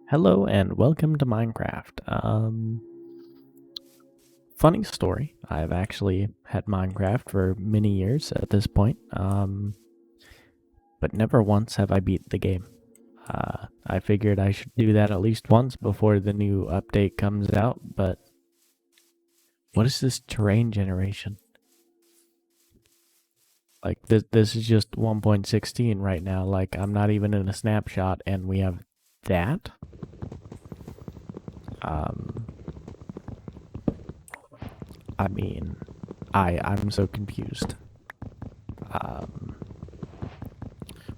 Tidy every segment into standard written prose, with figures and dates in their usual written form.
Hello and welcome to Minecraft. Funny story. I've actually had Minecraft for many years at this point, but never once have I beat the game. I figured I should do that at least once before the new update comes out, but what is this terrain generation? Like this is just 1.16 right now. Like I'm not even in a snapshot and we have that. I mean, I'm so confused.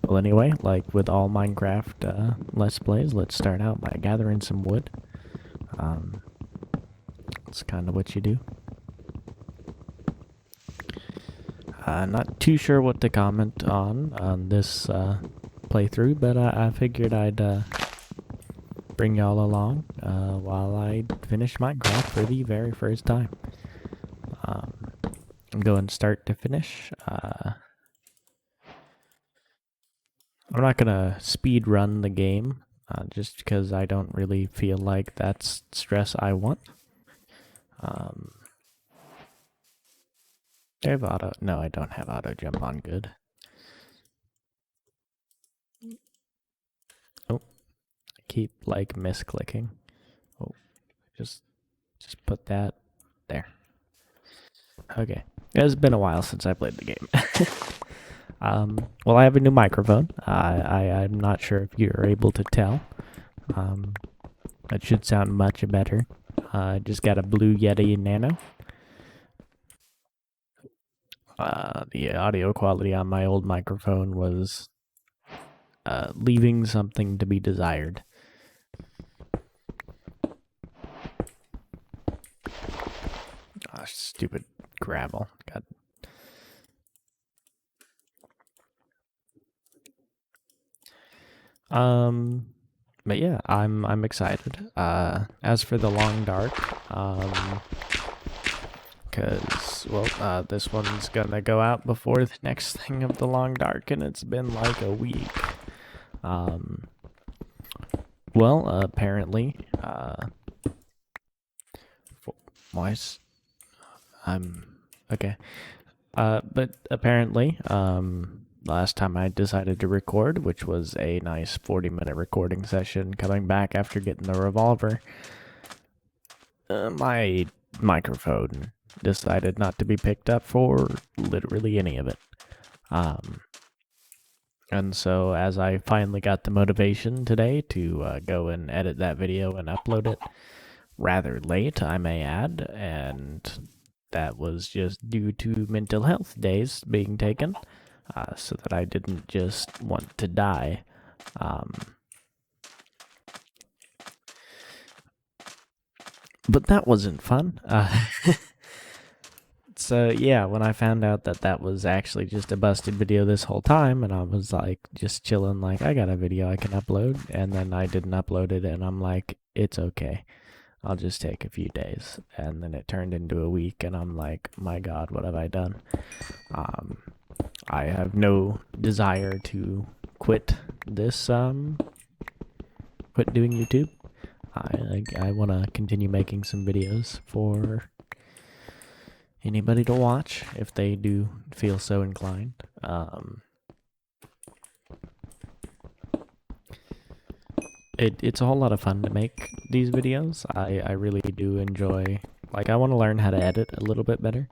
Well, anyway, like with all Minecraft Let's Plays, let's start out by gathering some wood. It's kind of what you do. Not too sure what to comment on this playthrough, but I figured I'd bring y'all along while I finish Minecraft for the very first time. I'm going start to finish. I'm not gonna speed run the game, just because I don't really feel like that's stress I want. I have auto. No, I don't have auto jump on good. Oh, I keep like misclicking. Oh, just put that there. Okay, it's been a while since I played the game. Well, I have a new microphone. I'm not sure if you're able to tell. It should sound much better. I just got a Blue Yeti Nano. The audio quality on my old microphone was leaving something to be desired. Oh, stupid gravel. God. But yeah, I'm excited. As for the Long Dark, because well, this one's gonna go out before the next thing of the Long Dark, and it's been like a week. Well, apparently, why is I'm okay. But apparently, last time I decided to record, which was a nice 40-minute recording session, coming back after getting the revolver, my microphone decided not to be picked up for literally any of it. And so as I finally got the motivation today to go and edit that video and upload it, rather late, I may add, and that was just due to mental health days being taken, so that I didn't just want to die. But that wasn't fun. So yeah, when I found out that that was actually just a busted video this whole time, and I was like just chilling, like I got a video I can upload, and then I didn't upload it, and I'm like, it's okay. I'll just take a few days. And then it turned into a week, and I'm like, my God, what have I done? I have no desire to quit this, quit doing YouTube. I want to continue making some videos for anybody to watch if they do feel so inclined. It's a whole lot of fun to make these videos. I really do enjoy, like I want to learn how to edit a little bit better.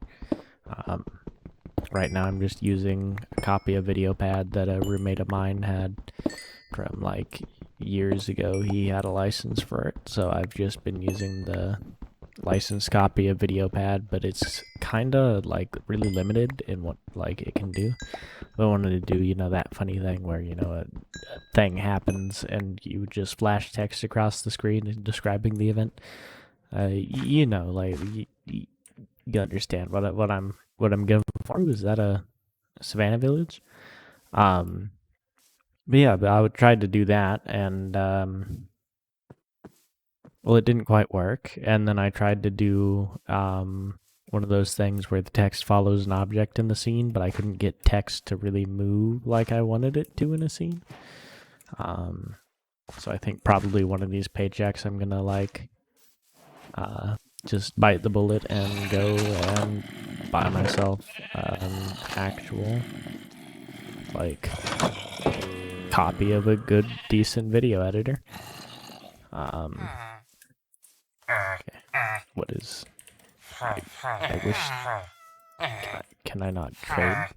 Right now I'm just using a copy of VideoPad that a roommate of mine had from like years ago. He had a license for it, so I've just been using the licensed copy of VideoPad, but it's kind of like really limited in what like it can do. I wanted to do, you know, that funny thing where, you know, a thing happens and you just flash text across the screen describing the event. You know, like you understand what I'm going for. Is that a Savannah Village? But yeah, but I would try to do that, and well, it didn't quite work. And then I tried to do one of those things where the text follows an object in the scene, but I couldn't get text to really move like I wanted it to in a scene. So I think probably one of these paychecks I'm gonna like just bite the bullet and go and buy myself an actual like copy of a good decent video editor. Okay. What is I wish can I not trade?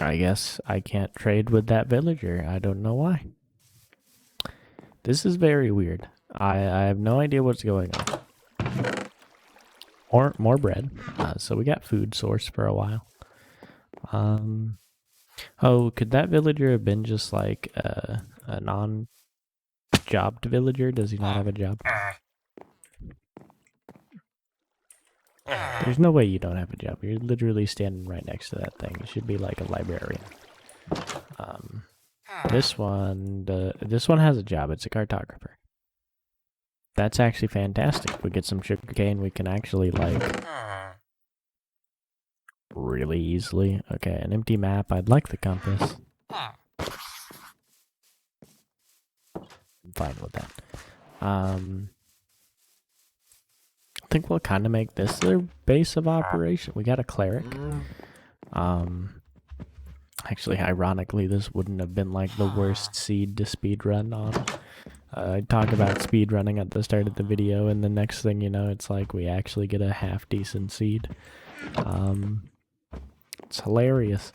I guess I can't trade with that villager. I don't know why. This is very weird. I have no idea what's going on. More bread. So we got food source for a while. Oh, could that villager have been just like a non-jobbed villager? Does he not have a job? There's no way you don't have a job. You're literally standing right next to that thing. You should be like a librarian. This one has a job. It's a cartographer. That's actually fantastic. If we get some sugarcane, we can actually like really easily. Okay, an empty map. I'd like the compass. I'm fine with that. I think we'll kind of make this their base of operation. We got a cleric. Actually, ironically, this wouldn't have been like the worst seed to speedrun on. I talk about speedrunning at the start of the video, and the next thing you know, it's like we actually get a half-decent seed. It's hilarious.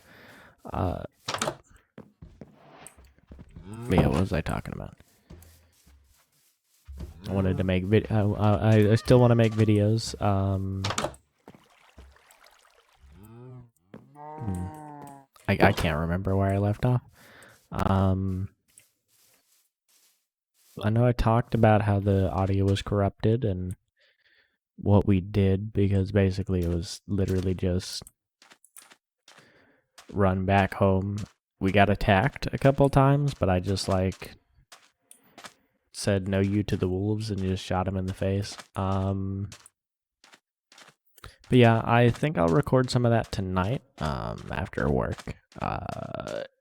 But yeah, what was I talking about? I wanted to make I still want to make videos. I can't remember where I left off. I know I talked about how the audio was corrupted and what we did, because basically it was literally just run back home. We got attacked a couple times, but I just like said no you to the wolves and just shot him in the face. But yeah, I think I'll record some of that tonight after work,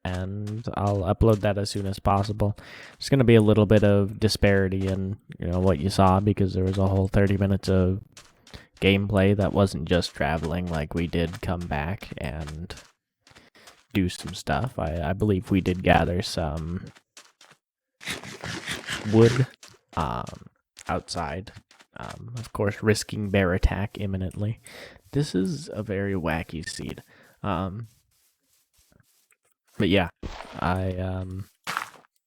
and I'll upload that as soon as possible. There's going to be a little bit of disparity in what you saw, because there was a whole 30 minutes of gameplay that wasn't just traveling. Like, we did come back and do some stuff. I believe we did gather some wood outside. Of course, risking bear attack imminently. This is a very wacky seed. But yeah, I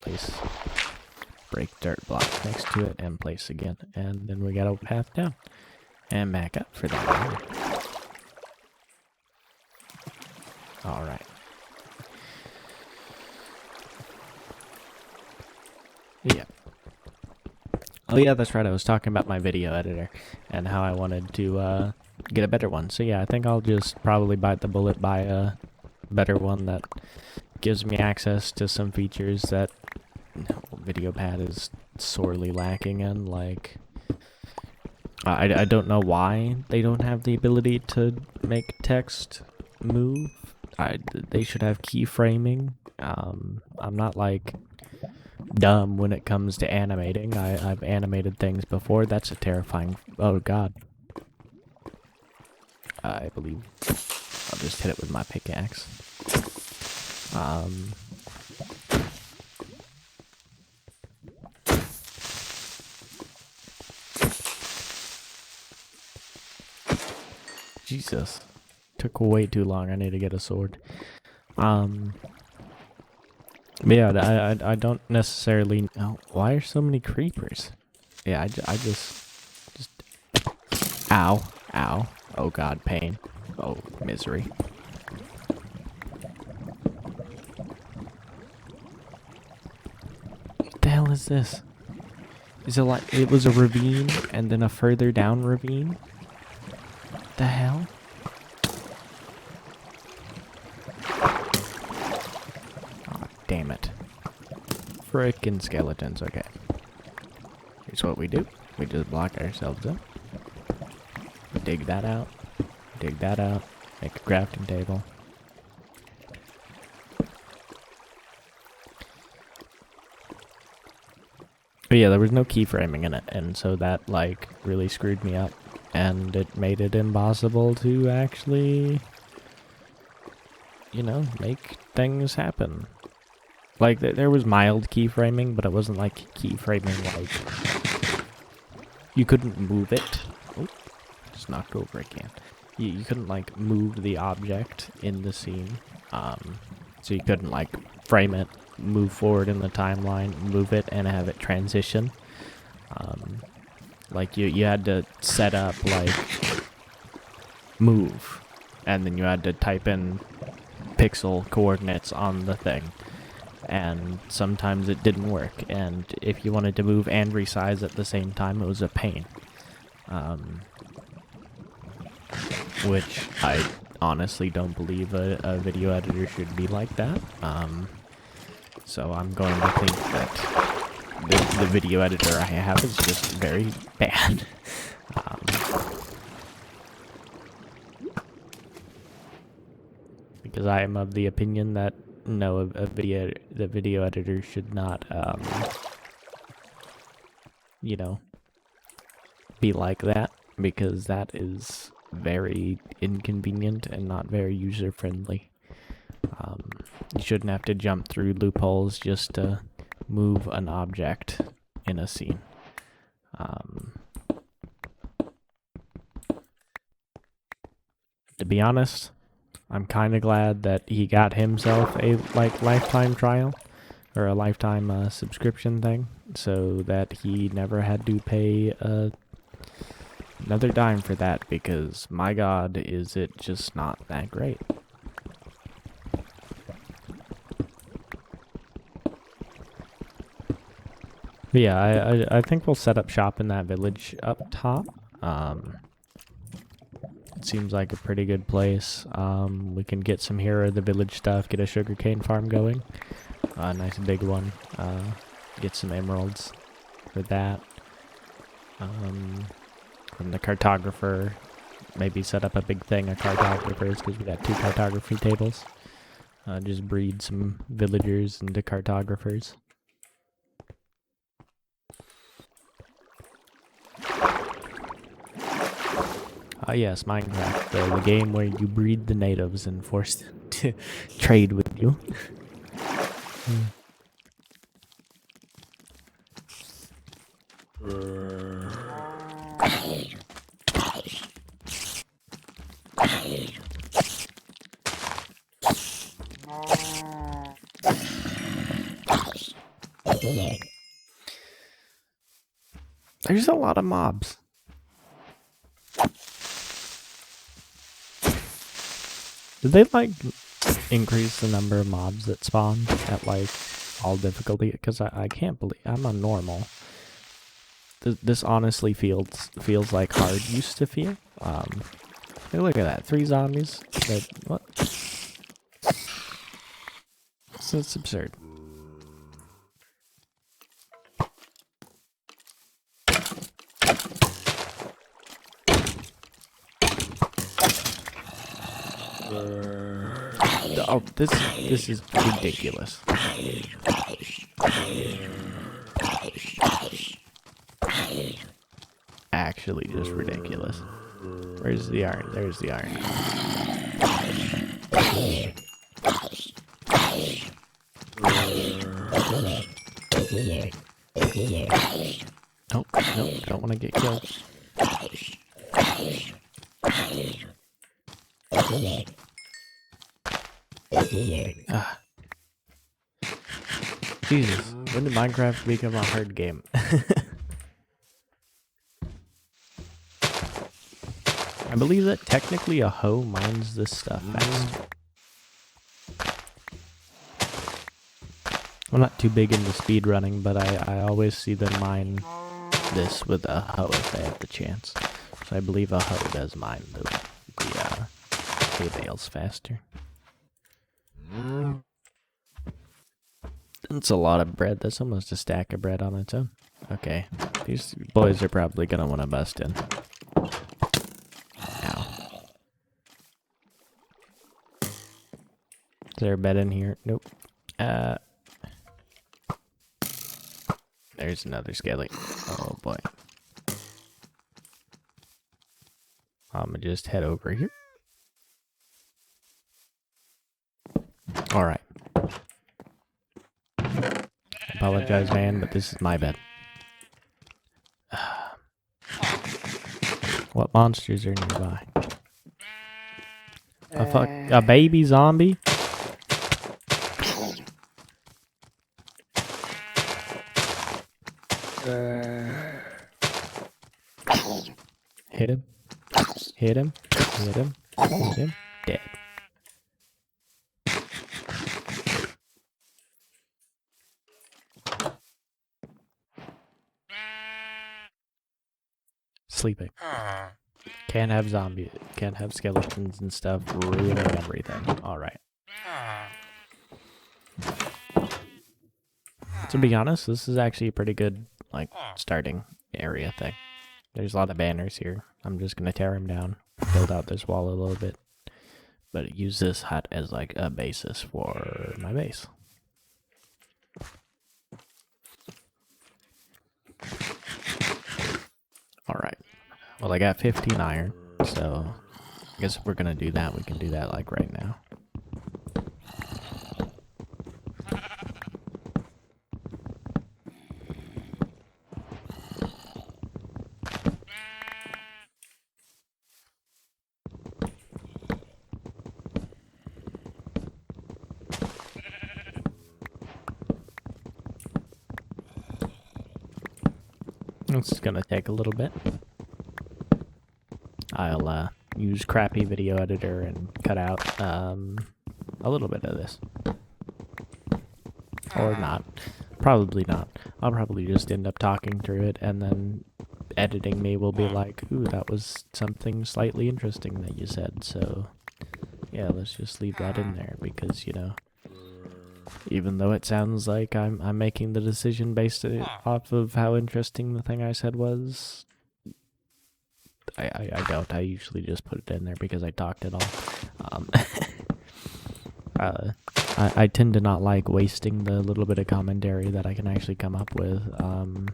place break dirt block next to it and place again, and then we got a path down and back up for that. All right. Yeah. Oh yeah, that's right. I was talking about my video editor and how I wanted to get a better one. So yeah, I think I'll just probably bite the bullet, buy a better one that gives me access to some features that VideoPad is sorely lacking in. Like, I don't know why they don't have the ability to make text move. They should have keyframing. I'm not like dumb when it comes to animating. I've animated things before. That's a terrifying... Oh god. I believe I'll just hit it with my pickaxe. Jesus. Took way too long. I need to get a sword. Yeah, I don't necessarily know. Why are so many creepers? Yeah, I just... Ow. Ow. Oh god, pain. Oh, misery. What the hell is this? Is it like... It was a ravine and then a further down ravine? What the hell? Damn it. Frickin' skeletons, okay. Here's what we do. We just block ourselves up. Dig that out. Dig that out. Make a crafting table. But yeah, there was no keyframing in it, and so that like really screwed me up, and it made it impossible to actually, you know, make things happen. Like there was mild keyframing, but it wasn't like keyframing like you couldn't move it. Oh, just knocked over again. You couldn't like move the object in the scene, so you couldn't like frame it, move forward in the timeline, move it, and have it transition. Like you had to set up like move, and then you had to type in pixel coordinates on the thing, and sometimes it didn't work, and if you wanted to move and resize at the same time, it was a pain. Which I honestly don't believe a video editor should be like that. So I'm going to think that the video editor I have is just very bad. Because I am of the opinion that no, the video editor should not, you know, be like that, because that is very inconvenient and not very user friendly. You shouldn't have to jump through loopholes just to move an object in a scene. To be honest, I'm kind of glad that he got himself a lifetime trial or a lifetime subscription thing, so that he never had to pay another dime for that, because my god, is it just not that great. But yeah, I think we'll set up shop in that village up top. It seems like a pretty good place. We can get some Hero of the Village stuff, get a sugarcane farm going. A nice big one. Get some emeralds for that. From the cartographer, maybe set up a big thing of cartographers, because we got 2 cartography tables. Just breed some villagers into cartographers. Yes, Minecraft, the game where you breed the natives and force them to trade with you. There's a lot of mobs. Did they like increase the number of mobs that spawn at like all difficulty? Because I can't believe I'm on normal. This honestly feels like hard used to feel. Hey, look at that, 3 zombies. What? It's absurd. Oh, this is ridiculous. Actually, just ridiculous. Where's the iron? There's the iron. Oh, no, don't want to get killed. Jesus, when did Minecraft become a hard game? I believe that technically a hoe mines this stuff faster. I'm not too big into speedrunning, but I always see them mine this with a hoe if they have the chance. So I believe a hoe does mine the hay bales faster. That's a lot of bread. That's almost a stack of bread on its own. Okay, these boys are probably gonna want to bust in. Ow. Is there a bed in here? Nope. There's another skelly. Oh boy. I'm gonna just head over here. Alright. Apologize, man, but this is my bed. What monsters are nearby? A baby zombie? Hit him. Hit him. Hit him. Hit him. Dead. Sleeping. Can't have zombies. Can't have skeletons and stuff ruining everything. Alright. To be honest, this is actually a pretty good, like, starting area thing. There's a lot of banners here. I'm just gonna tear them down. Build out this wall a little bit. But use this hut as, like, a basis for my base. Alright. Well, I got 15 iron, so I guess if we're gonna do that, we can do that, like, right now. It's gonna take a little bit. I'll use crappy video editor and cut out a little bit of this. Or not. Probably not. I'll probably just end up talking through it, and then editing me will be like, ooh, that was something slightly interesting that you said, so yeah, let's just leave that in there, because, you know, even though it sounds like I'm making the decision based off of how interesting the thing I said was, I don't. I usually just put it in there because I talked it all. I tend to not like wasting the little bit of commentary that I can actually come up with. I'm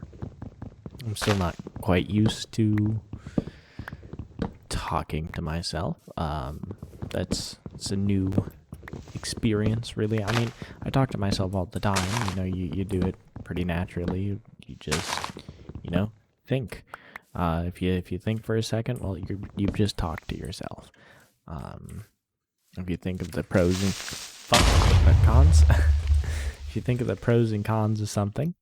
still not quite used to talking to myself. It's a new experience, really. I mean, I talk to myself all the time. You know, you do it pretty naturally. You just, you know, think. If you think for a second, well, you've just talked to yourself. If you think of the pros and cons, if you think of the pros and cons of something,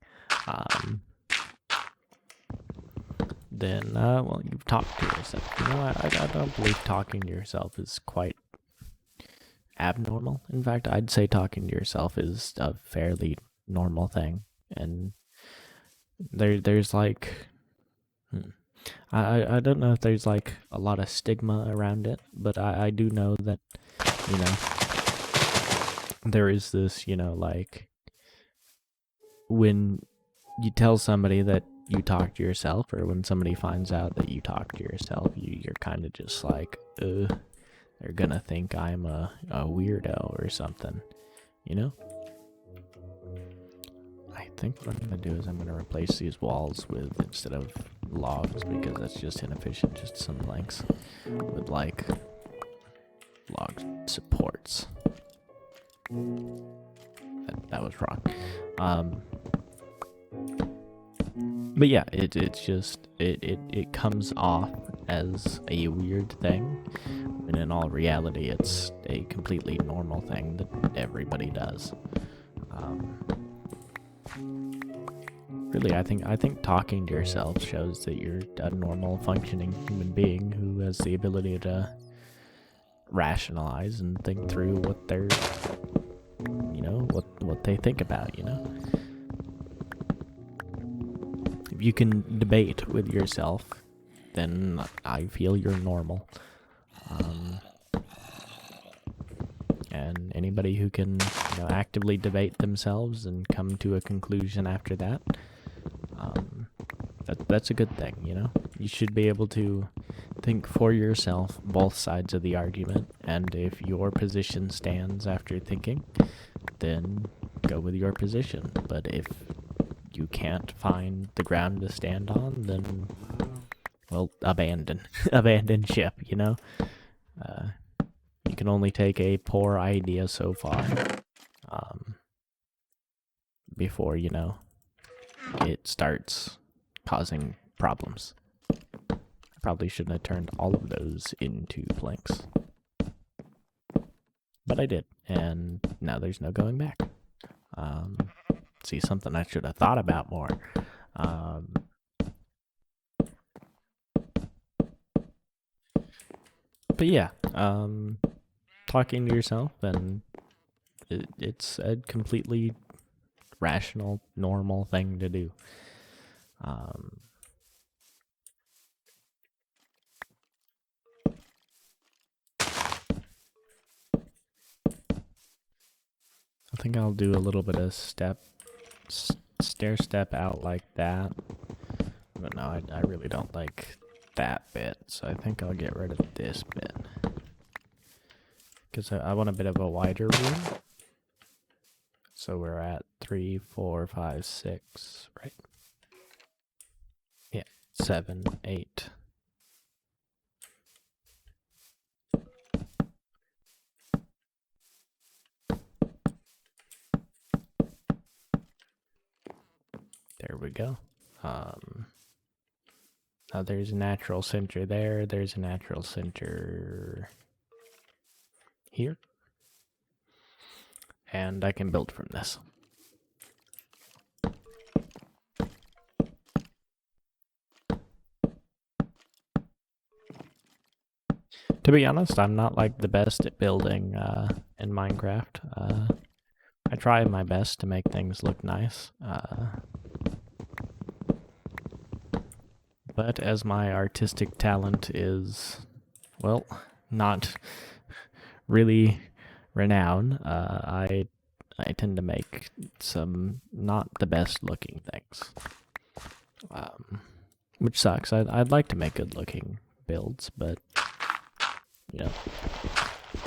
then well, you've talked to yourself. You know, I don't believe talking to yourself is quite abnormal. In fact, I'd say talking to yourself is a fairly normal thing, and there's like, I don't know if there's like a lot of stigma around it, but I do know that, you know, there is this, you know, like, when you tell somebody that you talk to yourself, or when somebody finds out that you talk to yourself, you're kind of just like, they're gonna think I'm a weirdo or something, you know? I think what I'm gonna do is I'm gonna replace these walls with, instead of logs, because that's just inefficient, just some planks, with like log supports. That was wrong. But yeah, it's just it comes off as a weird thing, when in all reality it's a completely normal thing that everybody does. Really, I think talking to yourself shows that you're a normal functioning human being who has the ability to rationalize and think through what they're, you know, what they think about, you know? If you can debate with yourself, then I feel you're normal. And anybody who can, you know, actively debate themselves and come to a conclusion after that, that's a good thing, you know? You should be able to think for yourself both sides of the argument, and if your position stands after thinking, then go with your position. But if you can't find the ground to stand on, then, well, abandon. Abandon ship, you know? You can only take a poor idea so far before, you know, it starts causing problems. I probably shouldn't have turned all of those into planks. But I did, and now there's no going back. See, something I should have thought about more. But yeah, talking to yourself, and it's a completely rational, normal thing to do. I think I'll do a little bit of stair step out like that. But no, I really don't like that bit, so I think I'll get rid of this bit. Because I want a bit of a wider room. So we're at 3, 4, 5, 6, right? Yeah, 7, 8. There we go. Now there's a natural center there. There's a natural center here. And I can build from this. To be honest, I'm not like the best at building in Minecraft. I try my best to make things look nice. But as my artistic talent is, well, not really renowned, I tend to make some not the best looking things. Which sucks. I'd like to make good looking builds, but you know,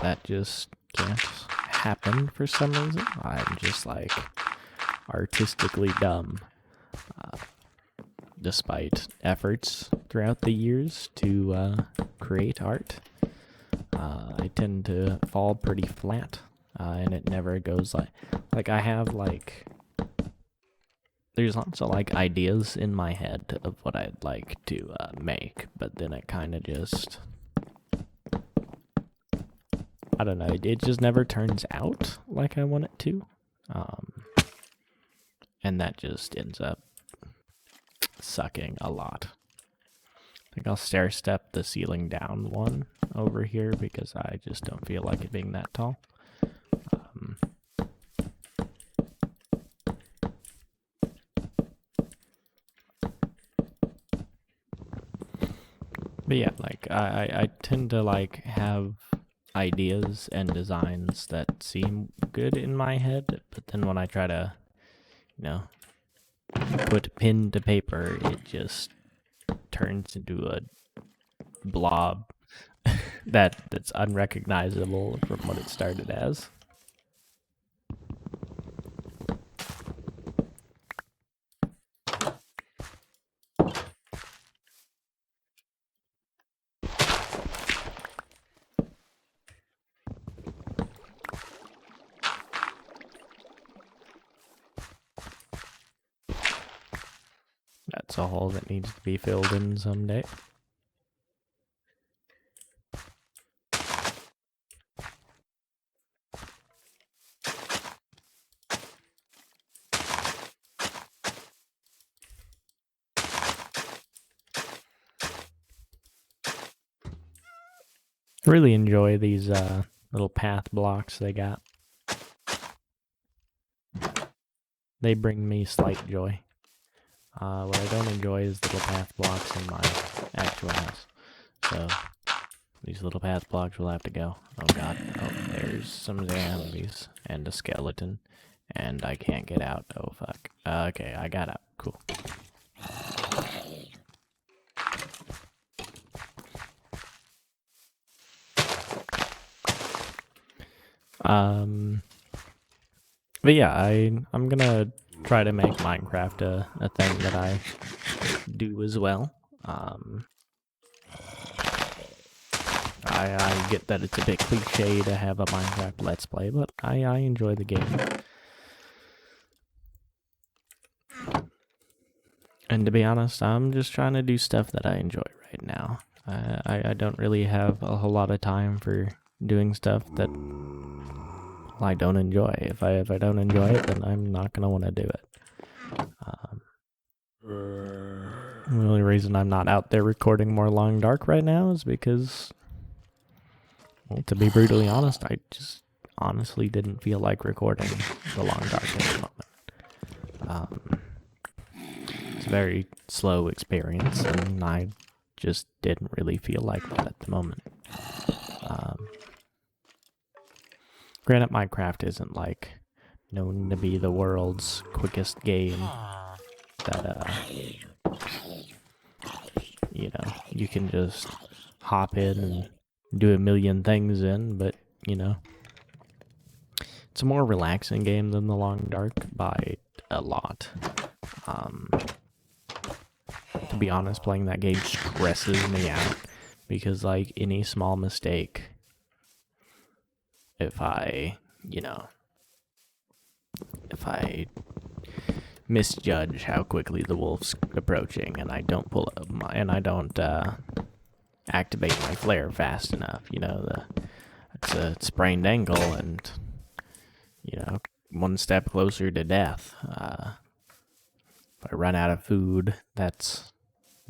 that just can't happen for some reason. I'm just like artistically dumb. Despite efforts throughout the years to create art, I tend to fall pretty flat, and it never goes like I have like there's lots of like ideas in my head of what I'd like to make, but then it kind of just I don't know, it just never turns out like I want it to, and that just ends up sucking a lot. I think I'll stair step the ceiling down one over here because I just don't feel like it being that tall. But yeah, like I tend to like have ideas and designs that seem good in my head, but then when I try to, you know, put pen to paper, it just turns into a blob that's unrecognizable from what it started as. That's a hole that needs to be filled in someday. I really enjoy these little path blocks they got. They bring me slight joy. What I don't enjoy is little path blocks in my actual house. So these little path blocks will have to go. Oh god. Oh, there's some zombies and a skeleton. And I can't get out. Oh fuck. Okay, I got out. Cool. But yeah, I'm gonna try to make Minecraft a thing that I do as well. I get that it's a bit cliche to have a Minecraft Let's Play, but I enjoy the game. And to be honest, I'm just trying to do stuff that I enjoy right now. I don't really have a whole lot of time for doing stuff that I don't enjoy. If I don't enjoy it, then I'm not gonna want to do it. The only reason I'm not out there recording more Long Dark right now is because, well, to be brutally honest, I just honestly didn't feel like recording the Long Dark at the moment. It's a very slow experience, and I just didn't really feel like that at the moment. Granted, Minecraft isn't like known to be the world's quickest game that you know, you can just hop in and do a million things in, but you know, it's a more relaxing game than the Long Dark by a lot. To be honest, playing that game stresses me out because, like, any small mistake, if I misjudge how quickly the wolf's approaching and I don't pull up activate my flare fast enough, you know, it's a sprained ankle and, you know, one step closer to death. If I run out of food, that's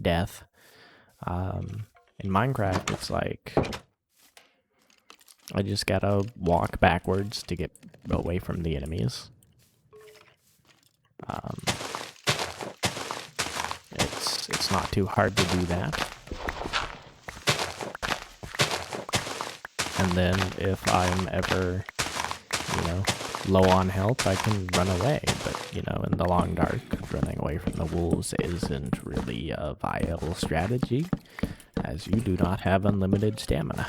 death. In Minecraft, it's like I just gotta walk backwards to get away from the enemies. It's not too hard to do that. And then if I'm ever, you know, low on health, I can run away. But, you know, in the Long Dark, running away from the wolves isn't really a viable strategy, as you do not have unlimited stamina.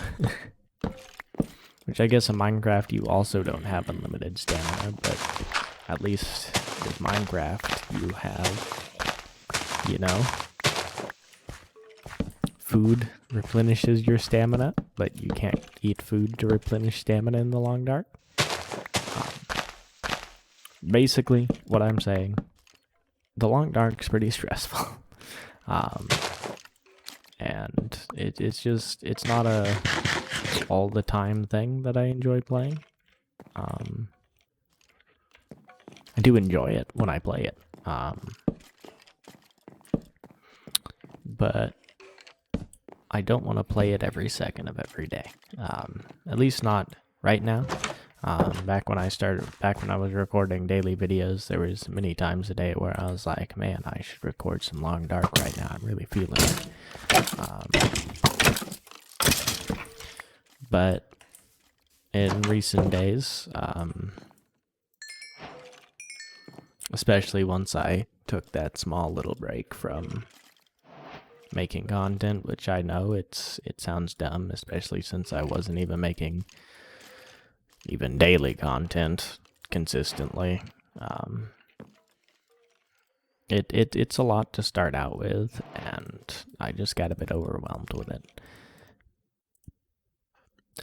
Which I guess in Minecraft you also don't have unlimited stamina, but at least with Minecraft you have, you know, food replenishes your stamina, but you can't eat food to replenish stamina in the Long Dark. Basically, what I'm saying, the Long Dark's pretty stressful. And it's not a all the time thing that I enjoy playing. I do enjoy it when I play it. But I don't want to play it every second of every day. At least not right now. Back when I was recording daily videos, there was many times a day where I was like, man, I should record some Long Dark right now. I'm really feeling it. But in recent days, especially once I took that small little break from making content, which I know it sounds dumb, especially since I wasn't even making even daily content consistently. It's a lot to start out with, and I just got a bit overwhelmed with it.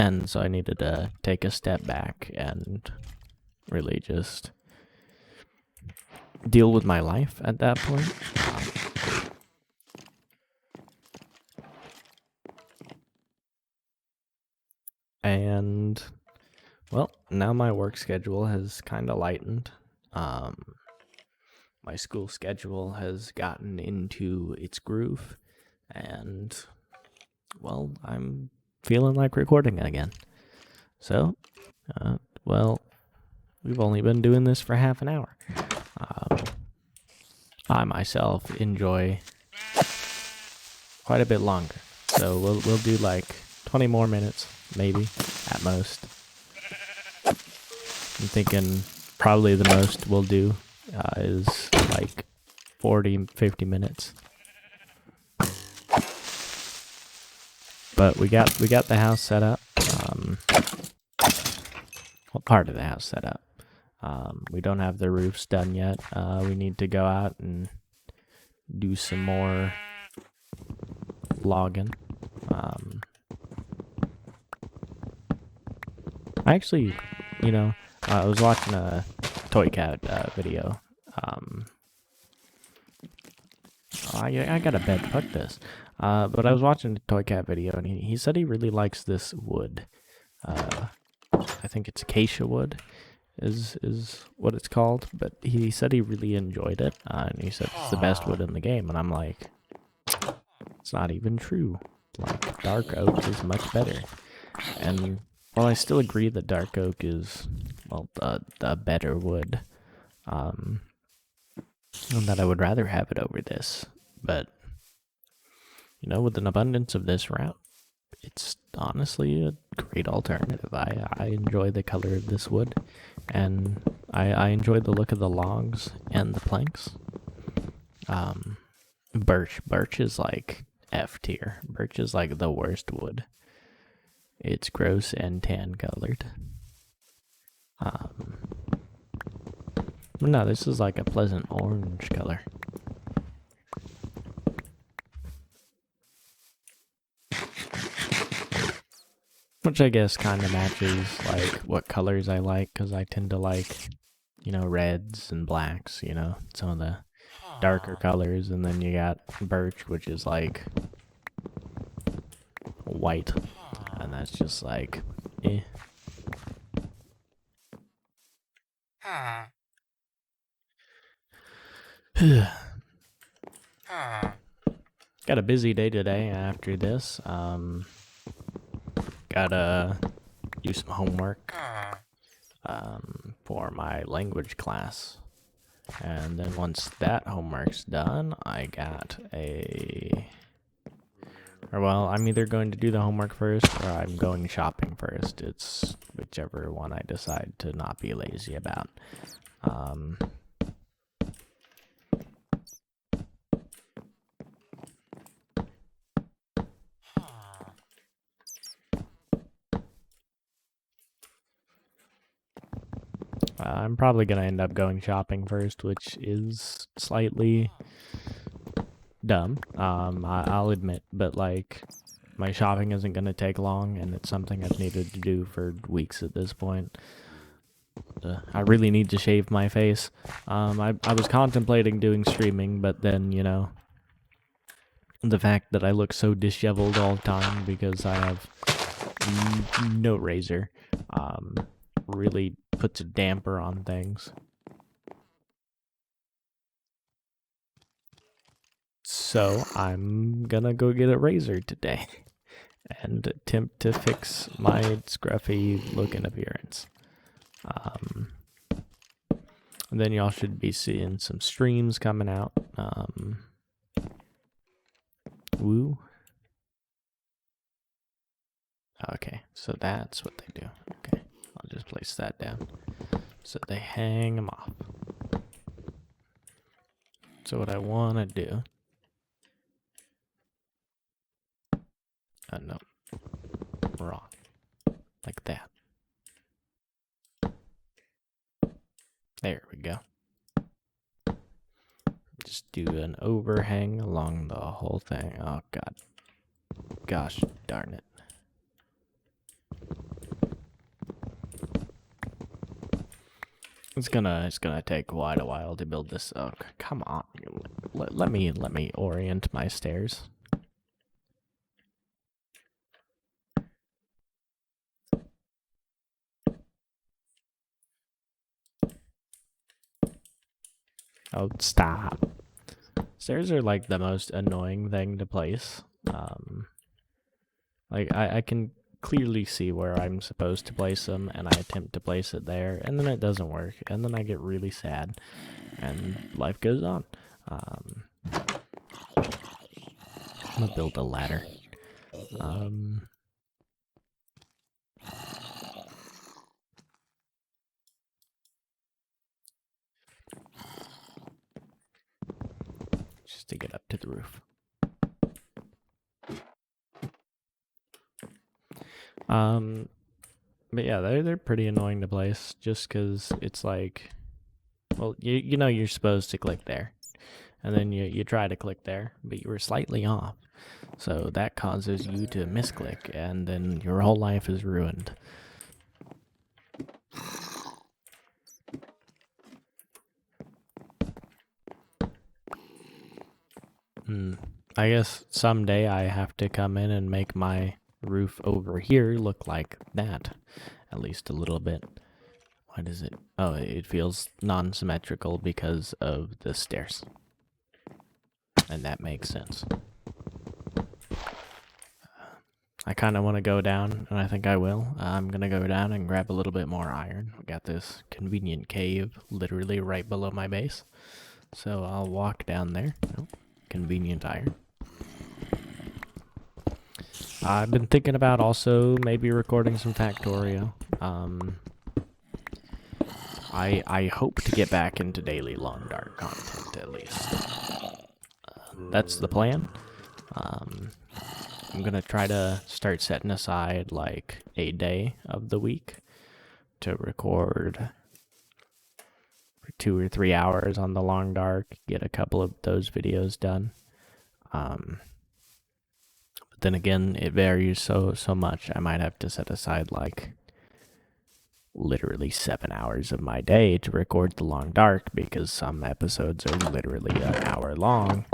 And so I needed to take a step back and really just deal with my life at that point. And well, now my work schedule has kind of lightened. My school schedule has gotten into its groove, and well, I'm feeling like recording again. So, well, we've only been doing this for half an hour. I myself enjoy quite a bit longer, so we'll do like 20 more minutes, maybe at most. I'm thinking probably the most we'll do is like 40-50 minutes. But we got the house set up. Well, part of the house set up. We don't have the roofs done yet. We need to go out and do some more logging. I actually, I was watching a Toy Cat video. I got a bed. Fuck this. But I was watching a Toy Cat video, and he said he really likes this wood. I think it's acacia wood is what it's called. But he said he really enjoyed it, and he said it's the best wood in the game. And I'm like, it's not even true. Like, dark oak is much better. And while I still agree that dark oak is, well, the better wood, and that I would rather have it over this, but, with an abundance of this route, it's honestly a great alternative. I enjoy the color of this wood, and I enjoy the look of the logs and the planks. Birch is like F tier. Birch is like the worst wood. It's gross and tan colored. No, this is like a pleasant orange color. Which I guess kind of matches like what colors I like, because I tend to like, reds and blacks, some of the darker colors. And then you got birch, which is like white. And that's just like, eh. Got a busy day today after this. Gotta do some homework for my language class. And then once that homework's done, I got I'm either going to do the homework first or I'm going shopping first. It's whichever one I decide to not be lazy about. I'm probably going to end up going shopping first, which is slightly dumb, I'll admit, but like, my shopping isn't going to take long, and it's something I've needed to do for weeks at this point. I really need to shave my face. I was contemplating doing streaming, but then, the fact that I look so disheveled all the time because I have no razor, really puts a damper on things. So I'm gonna go get a razor today and attempt to fix my scruffy look and appearance. And then y'all should be seeing some streams coming out. Woo. Okay, so that's what they do. Okay, I'll just place that down. So they hang them off. So what I want to do... Oh, no. Wrong. Like that. There we go. Just do an overhang along the whole thing. Oh, God. Gosh darn it. It's gonna take quite a while to build this. Oh, come on. Let me orient my stairs. Oh, stop. Stairs are like the most annoying thing to place. Like I can clearly see where I'm supposed to place them, and I attempt to place it there, and then it doesn't work, and then I get really sad, and life goes on. I'm gonna build a ladder. Just to get up to the roof. But yeah, they're pretty annoying to place just because it's like, well, you know you're supposed to click there, and then you try to click there, but you were slightly off, so that causes you to misclick, and then your whole life is ruined. I guess someday I have to come in and make my roof over here look like that, at least a little bit. Why does it? Oh, it feels non-symmetrical because of the stairs. And that makes sense. I kind of want to go down, and I think I will. I'm going to go down and grab a little bit more iron. We got this convenient cave literally right below my base. So I'll walk down there. Oh, convenient iron. I've been thinking about also maybe recording some Factorio. I hope to get back into daily Long Dark content at least. That's the plan. I'm gonna try to start setting aside like a day of the week to record for 2 or 3 hours on the Long Dark, get a couple of those videos done. But then again, it varies so much. I might have to set aside like literally 7 hours of my day to record the Long Dark, because some episodes are literally an hour long,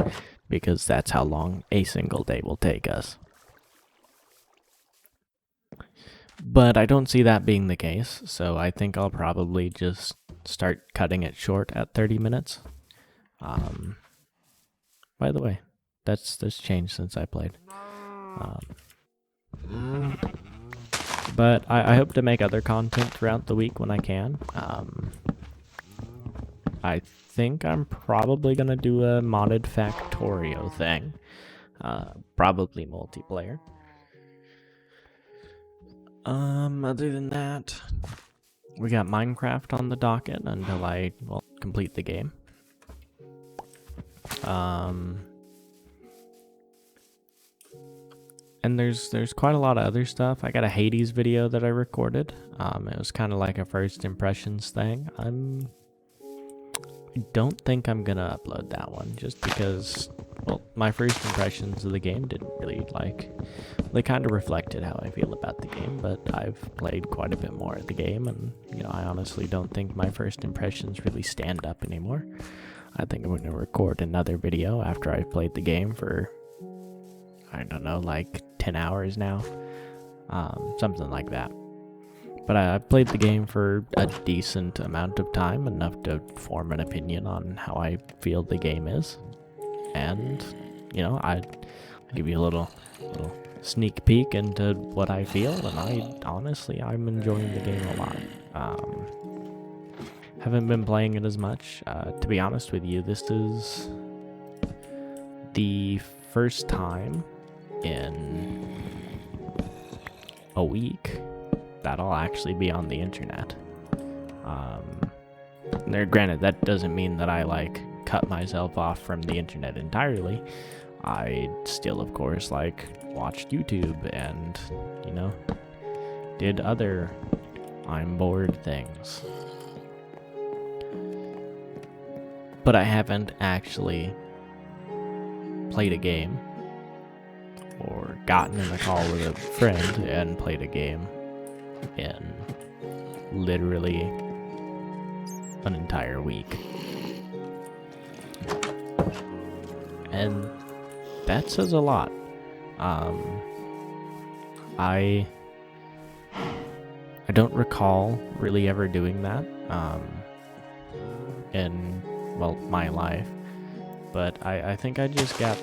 because that's how long a single day will take us. But I don't see that being the case, so I think I'll probably just start cutting it short at 30 minutes. By the way, that's changed since I played. But I hope to make other content throughout the week when I can. I think I'm probably going to do a modded Factorio thing. Probably multiplayer. Other than that, we got Minecraft on the docket until I, well, complete the game. And there's quite a lot of other stuff. I got a Hades video that I recorded. It was kind of like a first impressions thing. I don't think I'm gonna upload that one just because, well, my first impressions of the game didn't really they kind of reflected how I feel about the game, but I've played quite a bit more of the game, and I honestly don't think my first impressions really stand up anymore. I think I'm gonna record another video after I've played the game for, I don't know, like 10 hours now, something like that. But I played the game for a decent amount of time, enough to form an opinion on how I feel the game is. And, I'll give you a little sneak peek into what I feel, and I'm enjoying the game a lot. Haven't been playing it as much. To be honest with you, this is the first time in a week that I'll actually be on the internet. Granted, that doesn't mean that I cut myself off from the internet entirely. I still, of course, watched YouTube and, did other I'm bored things. But I haven't actually played a game or gotten in a call with a friend and played a game in literally an entire week. And that says a lot. I don't recall really ever doing that in, well, my life. But I think I just got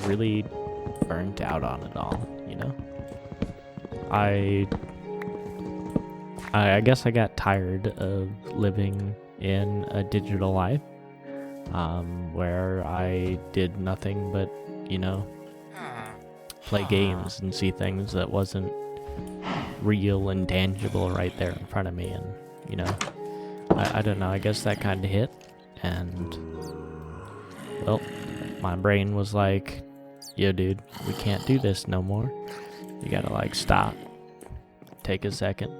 really burnt out on it all, I guess I got tired of living in a digital life, where I did nothing but, play games and see things that wasn't real and tangible right there in front of me. And, I don't know, I guess that kind of hit. And, well, my brain was like, yo, dude, we can't do this no more. You gotta, stop, take a second,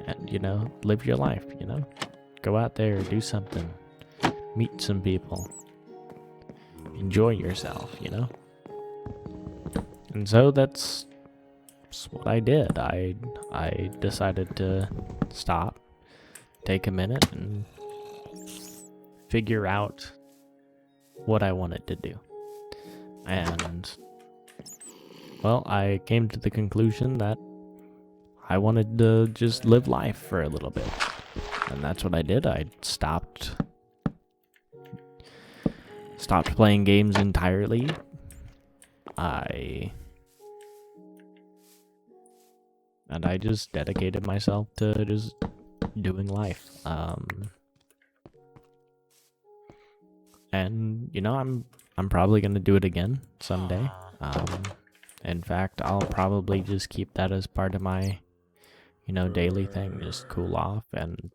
and, you know, live your life, you know? Go out there, do something, meet some people, enjoy yourself, you know? And so that's what I did. I decided to stop, take a minute, and figure out what I wanted to do. And, well, I came to the conclusion that I wanted to just live life for a little bit. And that's what I did. I stopped playing games entirely. I just dedicated myself to just doing life. And you know, I'm probably gonna do it again someday. In fact, I'll probably just keep that as part of my, you know, daily thing. Just cool off and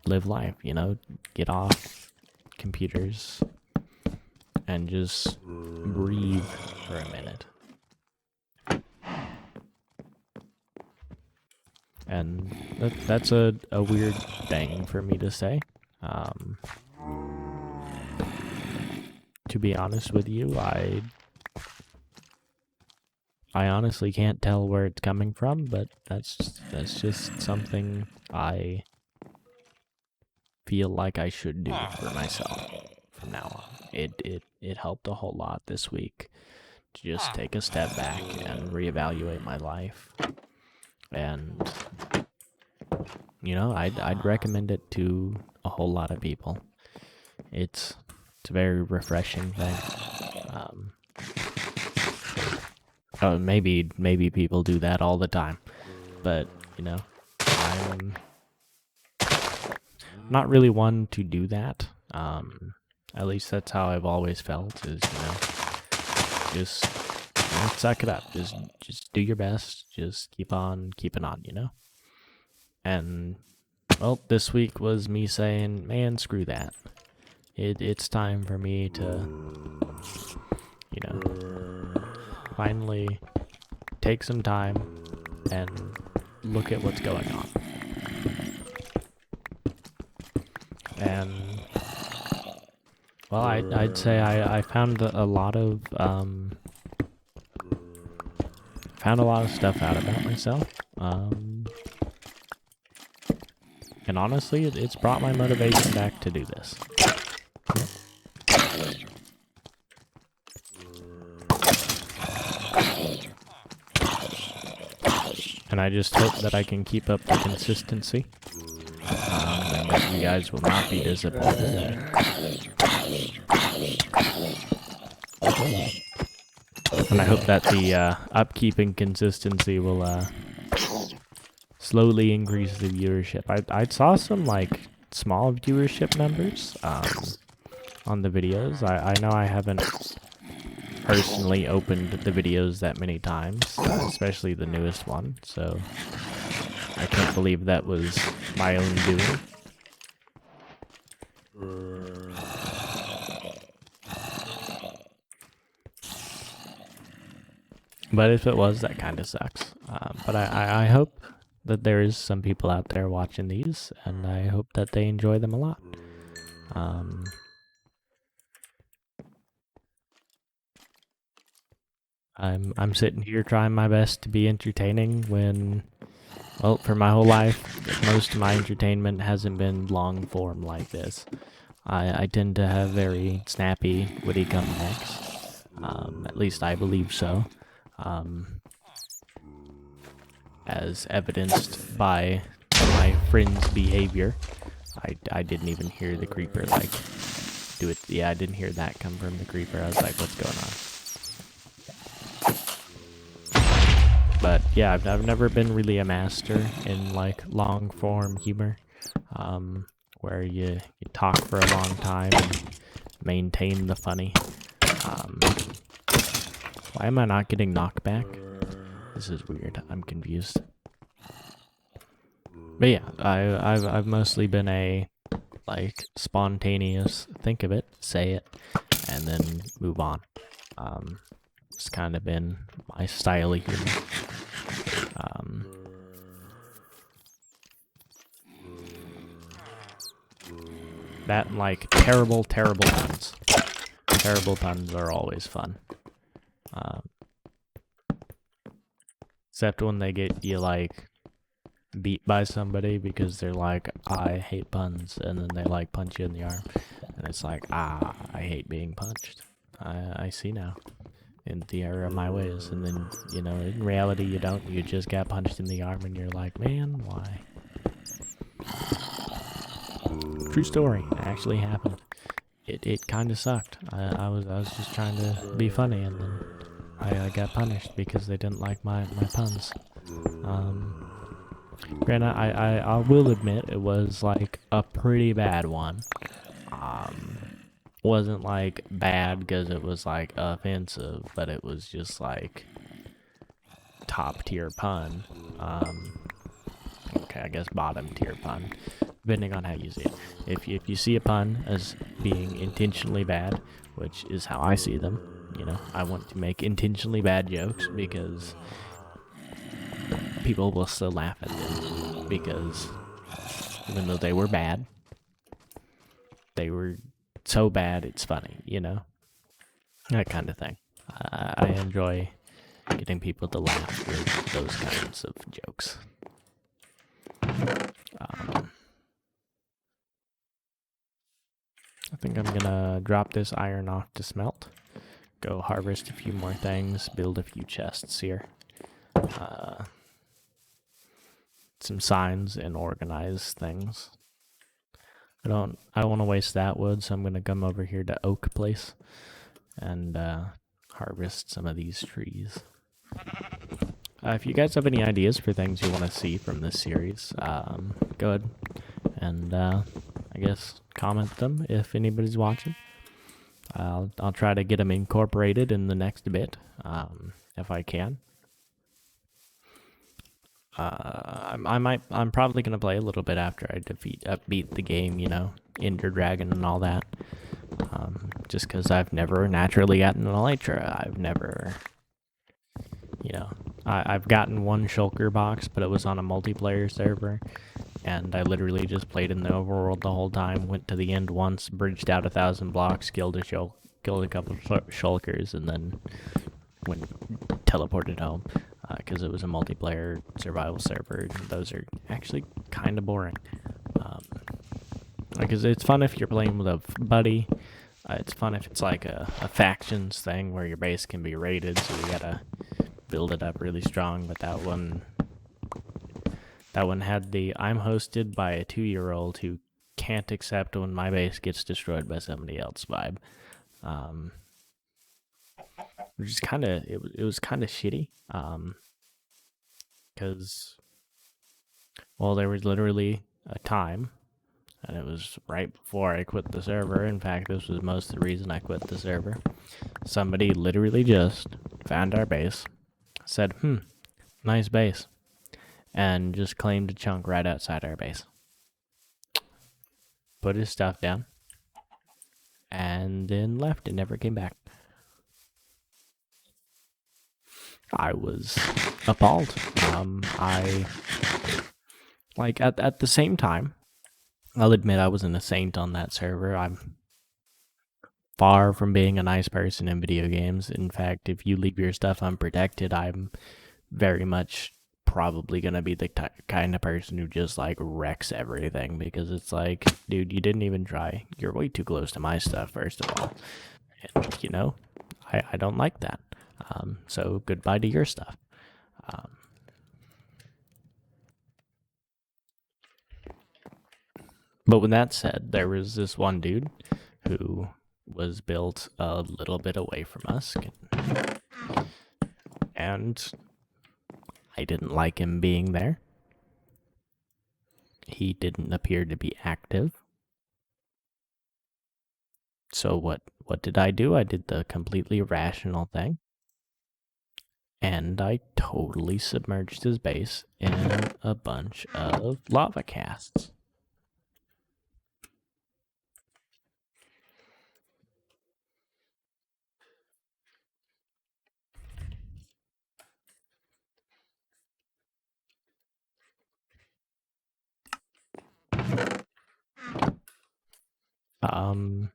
live life, you know, get off computers and just breathe for a minute. And that's a weird thing for me to say. To be honest with you, I honestly can't tell where it's coming from, but that's just something I feel like I should do for myself from now on. It helped a whole lot this week to just take a step back and reevaluate my life. And you know, I'd recommend it to a whole lot of people. It's a very refreshing thing. Maybe people do that all the time, but you know, I'm not really one to do that. At least that's how I've always felt. Is, you know, just, you know, suck it up. Just do your best. Just keep on keeping on. You know. And well, this week was me saying, man, screw that. It's time for me to, you know, finally take some time and look at what's going on. And, well, I'd say I found a lot of, stuff out about myself. And honestly, it's brought my motivation back to do this. And I just hope that I can keep up the consistency. And that you guys will not be disappointed. And I hope that the upkeep and consistency will slowly increase the viewership. I saw some like small viewership numbers on the videos. I know I haven't personally opened the videos that many times, especially the newest one, so I can't believe that was my own doing. But if it was, that kind of sucks. But I hope that there is some people out there watching these, and I hope that they enjoy them a lot. I'm sitting here trying my best to be entertaining when, well, for my whole life, most of my entertainment hasn't been long form like this. I tend to have very snappy, witty comebacks. At least I believe so. As evidenced by my friend's behavior. I didn't even hear the creeper, like, do it. Yeah, I didn't hear that come from the creeper. I was like, what's going on? But yeah, I've never been really a master in, like, long-form humor, where you talk for a long time and maintain the funny. Why am I not getting knocked back? This is weird. I'm confused. But yeah, I've mostly been a, like, spontaneous think of it, say it, and then move on. It's kind of been my style of humor. That and like terrible puns. Terrible puns are always fun. Except when they get you like beat by somebody because they're like, I hate puns, and then they like punch you in the arm, and it's like, I hate being punched. I see now. In the error of my ways, and then, you know, in reality you don't. You just got punched in the arm and you're like, man, why? True story. It actually happened. It kind of sucked. I was just trying to be funny, and then I got punished because they didn't like my puns. Granted, I will admit it was like a pretty bad one. Wasn't like bad because it was like offensive, but it was just like top tier pun. Okay, I guess bottom tier pun, depending on how you see it. If you see a pun as being intentionally bad, which is how I see them, you know, I want to make intentionally bad jokes because people will still laugh at them, because even though they were bad, they were so bad it's funny, you know? That kind of thing. I enjoy getting people to laugh with those kinds of jokes. I think I'm gonna drop this iron off to smelt, go harvest a few more things, build a few chests here. Some signs and organize things. I don't want to waste that wood, so I'm gonna come over here to Oak Place and harvest some of these trees. If you guys have any ideas for things you want to see from this series, go ahead and I guess comment them if anybody's watching. I'll try to get them incorporated in the next bit, if I can. I'm probably gonna play a little bit after I beat the game, you know, Ender Dragon and all that. Just because I've never naturally gotten an Elytra. I've never, you know, I've gotten one Shulker box, but it was on a multiplayer server, and I literally just played in the overworld the whole time. Went to the end once, bridged out 1,000 blocks, killed a couple of Shulkers, and then teleported home. Because it was a multiplayer survival server. Those are actually kind of boring. Because it's fun if you're playing with a buddy. It's fun if it's like a factions thing where your base can be raided, so you gotta build it up really strong. But that one had the I'm hosted by a 2-year-old who can't accept when my base gets destroyed by somebody else vibe. Which is kind of it was kind of shitty. Because, well, there was literally a time, and it was right before I quit the server. In fact, this was most of the reason I quit the server. Somebody literally just found our base, said, nice base, and just claimed a chunk right outside our base. Put his stuff down, and then left and never came back. I was appalled. At the same time, I'll admit I wasn't a saint on that server. I'm far from being a nice person in video games. In fact, if you leave your stuff unprotected, I'm very much probably gonna be the kind of person who just like wrecks everything, because it's like, dude, you didn't even try. You're way too close to my stuff, first of all. And, you know, I don't like that. So goodbye to your stuff. But with that said, there was this one dude who was built a little bit away from us, and I didn't like him being there. He didn't appear to be active. So what did I do? I did the completely rational thing, and I totally submerged his base in a bunch of lava casts. Um,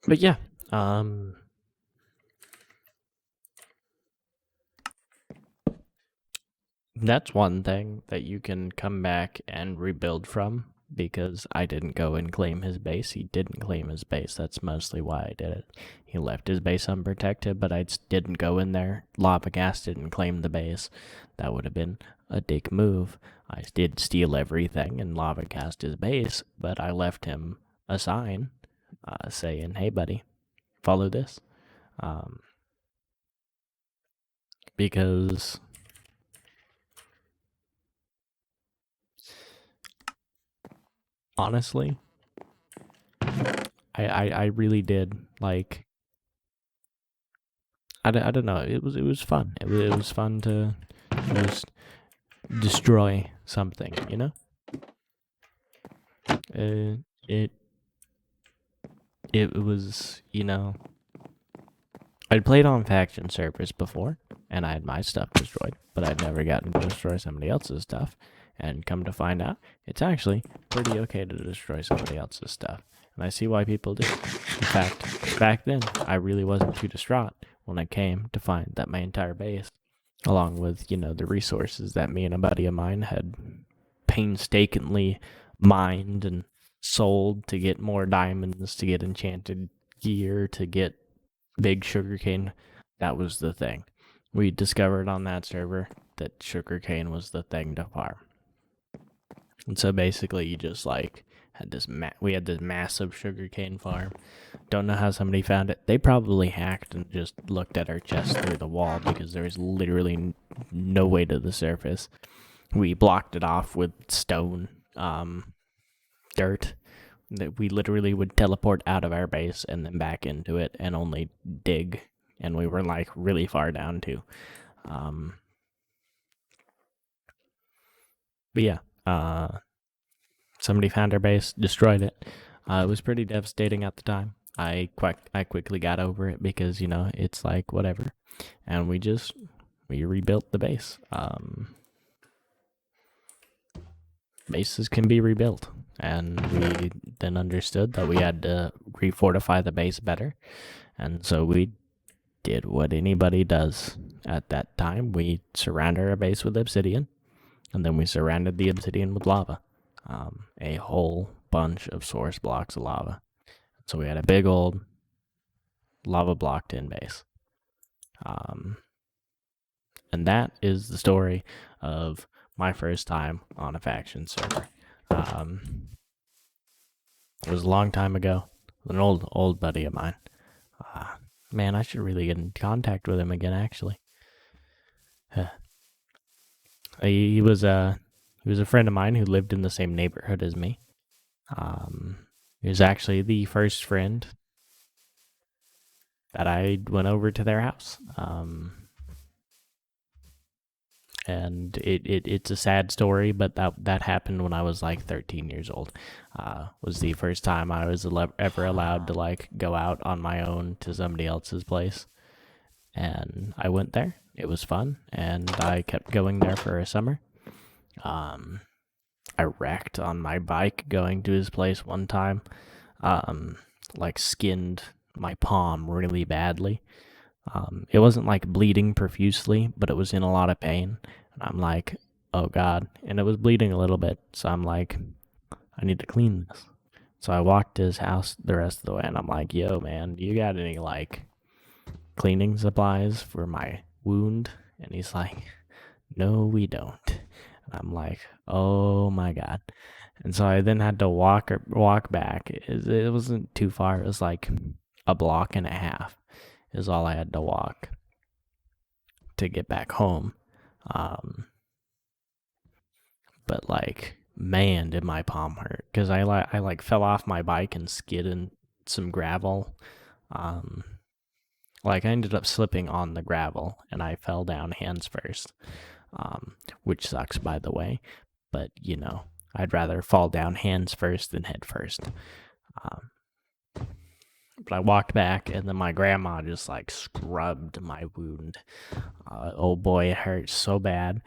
but yeah, that's one thing that you can come back and rebuild from, because I didn't go and claim his base. He didn't claim his base. That's mostly why I did it. He left his base unprotected, but I didn't go in there. Lava Gas didn't claim the base. That would have been a dick move. I did steal everything and Lava Cast his base, but I left him a sign saying, hey, buddy, follow this. Because honestly, I really did like. I don't know. It was fun. It was fun to just destroy something. You know. It was, I'd played on faction servers before, and I had my stuff destroyed, but I'd never gotten to destroy somebody else's stuff. And come to find out, it's actually pretty okay to destroy somebody else's stuff. And I see why people do. In fact, back then, I really wasn't too distraught when I came to find that my entire base, along with, the resources that me and a buddy of mine had painstakingly mined and sold to get more diamonds, to get enchanted gear, to get big sugarcane. That was the thing. We discovered on that server that sugarcane was the thing to farm. And so basically you just had this we had this massive sugarcane farm. Don't know how somebody found it. They probably hacked and just looked at our chest through the wall, because there was literally no way to the surface. We blocked it off with stone, dirt. That we literally would teleport out of our base and then back into it and only dig. And we were really far down too. But yeah, somebody found our base, destroyed it. It was pretty devastating at the time. I quickly got over it, because it's like whatever, and we rebuilt the base. Bases can be rebuilt, and we then understood that we had to refortify the base better, and so we did what anybody does at that time. We surrounded our base with obsidian, and then we surrounded the obsidian with lava, a whole bunch of source blocks of lava. So we had a big old lava block tin base. And that is the story of my first time on a faction server. It was a long time ago with an old buddy of mine. Man, I should really get in contact with him again, actually. He was a friend of mine who lived in the same neighborhood as me. He was actually the first friend that I went over to their house. And it's a sad story, but that happened when I was 13 years old. Was the first time I was ever allowed to go out on my own to somebody else's place, and I went there. It was fun, and I kept going there for a summer. I wrecked on my bike going to his place one time. Skinned my palm really badly. It wasn't bleeding profusely, but it was in a lot of pain. And I'm like, oh God. And it was bleeding a little bit. So I'm like, I need to clean this. So I walked to his house the rest of the way, and I'm like, yo, man, do you got any cleaning supplies for my wound? And he's like, no, we don't. And I'm like, oh my God. And so I then had to walk back. It wasn't too far. It was a block and a half is all I had to walk to get back home. But man, did my palm hurt, because I fell off my bike and skid in some gravel. I ended up slipping on the gravel, and I fell down hands first, which sucks, by the way. But I'd rather fall down hands first than head first. But I walked back, and then my grandma just scrubbed my wound. Oh boy, it hurt so bad.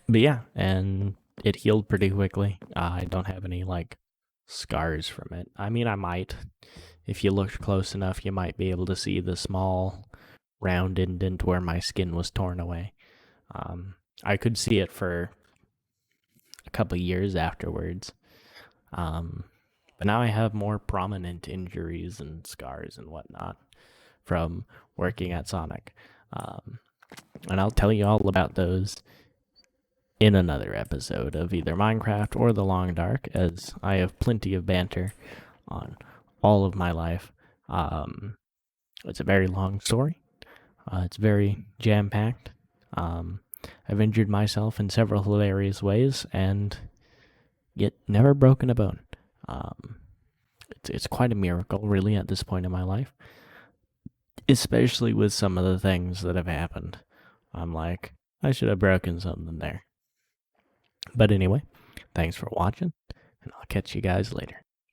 But yeah, and it healed pretty quickly. I don't have any like scars from it. I mean, I might. If you looked close enough, you might be able to see the small round indent where my skin was torn away. I could see it for a couple years afterwards. Um, but now I have more prominent injuries and scars and whatnot from working at Sonic. Um, and I'll tell you all about those in another episode of either Minecraft or The Long Dark, as I have plenty of banter on all of my life. It's a very long story. It's very jam packed. I've injured myself in several hilarious ways and yet never broken a bone. Um, it's quite a miracle, really, at this point in my life, especially with some of the things that have happened. I'm like, I should have broken something there. But anyway, thanks for watching, and I'll catch you guys later.